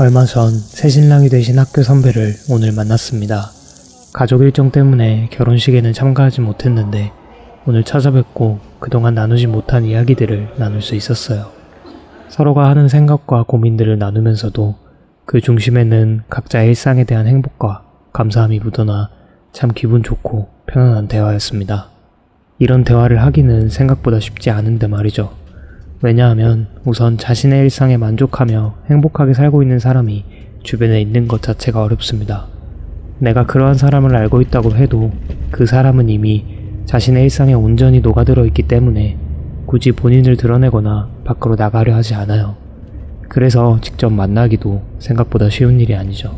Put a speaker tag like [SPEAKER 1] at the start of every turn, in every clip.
[SPEAKER 1] 얼마 전 새신랑이 되신 학교 선배를 오늘 만났습니다. 가족 일정 때문에 결혼식에는 참가하지 못했는데 오늘 찾아뵙고 그동안 나누지 못한 이야기들을 나눌 수 있었어요. 서로가 하는 생각과 고민들을 나누면서도 그 중심에는 각자의 일상에 대한 행복과 감사함이 묻어나 참 기분 좋고 편안한 대화였습니다. 이런 대화를 하기는 생각보다 쉽지 않은데 말이죠. 왜냐하면 우선 자신의 일상에 만족하며 행복하게 살고 있는 사람이 주변에 있는 것 자체가 어렵습니다. 내가 그러한 사람을 알고 있다고 해도 그 사람은 이미 자신의 일상에 온전히 녹아들어 있기 때문에 굳이 본인을 드러내거나 밖으로 나가려 하지 않아요. 그래서 직접 만나기도 생각보다 쉬운 일이 아니죠.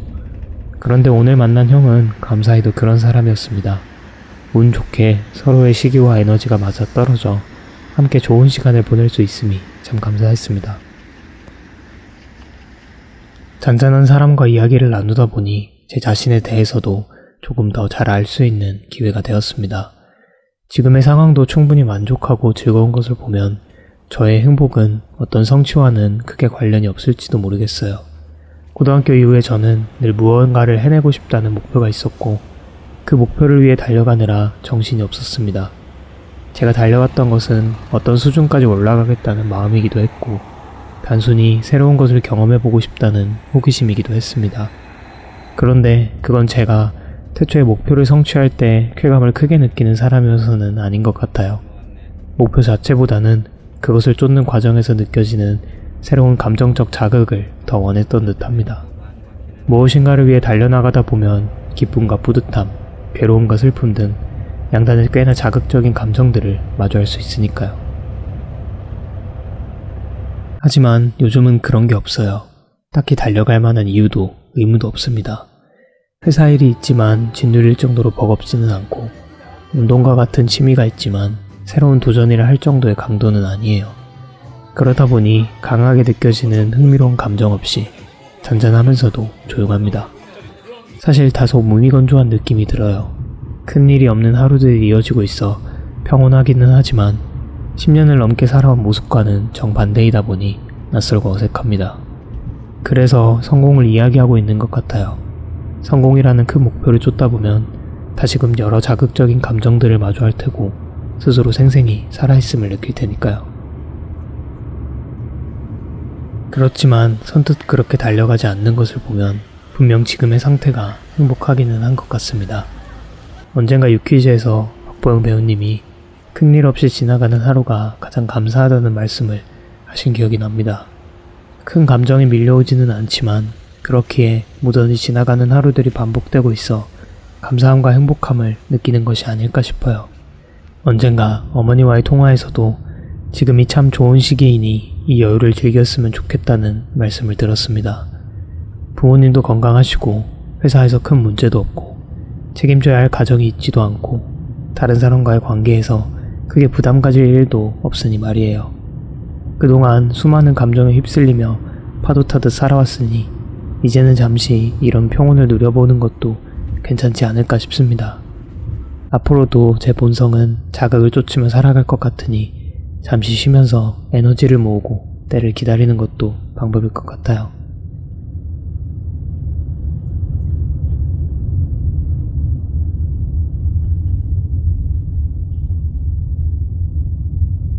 [SPEAKER 1] 그런데 오늘 만난 형은 감사히도 그런 사람이었습니다. 운 좋게 서로의 시기와 에너지가 맞아 떨어져 함께 좋은 시간을 보낼 수 있음이 참 감사했습니다. 잔잔한 사람과 이야기를 나누다 보니 제 자신에 대해서도 조금 더 잘 알 수 있는 기회가 되었습니다. 지금의 상황도 충분히 만족하고 즐거운 것을 보면 저의 행복은 어떤 성취와는 크게 관련이 없을지도 모르겠어요. 고등학교 이후에 저는 늘 무언가를 해내고 싶다는 목표가 있었고 그 목표를 위해 달려가느라 정신이 없었습니다. 제가 달려왔던 것은 어떤 수준까지 올라가겠다는 마음이기도 했고 단순히 새로운 것을 경험해보고 싶다는 호기심이기도 했습니다. 그런데 그건 제가 태초에 목표를 성취할 때 쾌감을 크게 느끼는 사람이어서는 아닌 것 같아요. 목표 자체보다는 그것을 쫓는 과정에서 느껴지는 새로운 감정적 자극을 더 원했던 듯합니다. 무엇인가를 위해 달려나가다 보면 기쁨과 뿌듯함, 괴로움과 슬픔 등 양단의 꽤나 자극적인 감정들을 마주할 수 있으니까요. 하지만 요즘은 그런 게 없어요. 딱히 달려갈 만한 이유도 의무도 없습니다. 회사 일이 있지만 짓누릴 정도로 버겁지는 않고 운동과 같은 취미가 있지만 새로운 도전이라 할 정도의 강도는 아니에요. 그러다 보니 강하게 느껴지는 흥미로운 감정 없이 잔잔하면서도 조용합니다. 사실 다소 무미건조한 느낌이 들어요. 큰일이 없는 하루들이 이어지고 있어 평온하기는 하지만 10년을 넘게 살아온 모습과는 정반대이다 보니 낯설고 어색합니다. 그래서 성공을 이야기하고 있는 것 같아요. 성공이라는 큰 목표를 쫓다 보면 다시금 여러 자극적인 감정들을 마주할 테고 스스로 생생히 살아있음을 느낄 테니까요. 그렇지만 선뜻 그렇게 달려가지 않는 것을 보면 분명 지금의 상태가 행복하기는 한 것 같습니다. 언젠가 유퀴즈에서 박보영 배우님이 큰일 없이 지나가는 하루가 가장 감사하다는 말씀을 하신 기억이 납니다. 큰 감정이 밀려오지는 않지만 그렇기에 무던히 지나가는 하루들이 반복되고 있어 감사함과 행복함을 느끼는 것이 아닐까 싶어요. 언젠가 어머니와의 통화에서도 지금이 참 좋은 시기이니 이 여유를 즐겼으면 좋겠다는 말씀을 들었습니다. 부모님도 건강하시고 회사에서 큰 문제도 없고 책임져야 할 가정이 있지도 않고 다른 사람과의 관계에서 크게 부담 가질 일도 없으니 말이에요. 그동안 수많은 감정에 휩쓸리며 파도 타듯 살아왔으니 이제는 잠시 이런 평온을 누려보는 것도 괜찮지 않을까 싶습니다. 앞으로도 제 본성은 자극을 쫓으며 살아갈 것 같으니 잠시 쉬면서 에너지를 모으고 때를 기다리는 것도 방법일 것 같아요.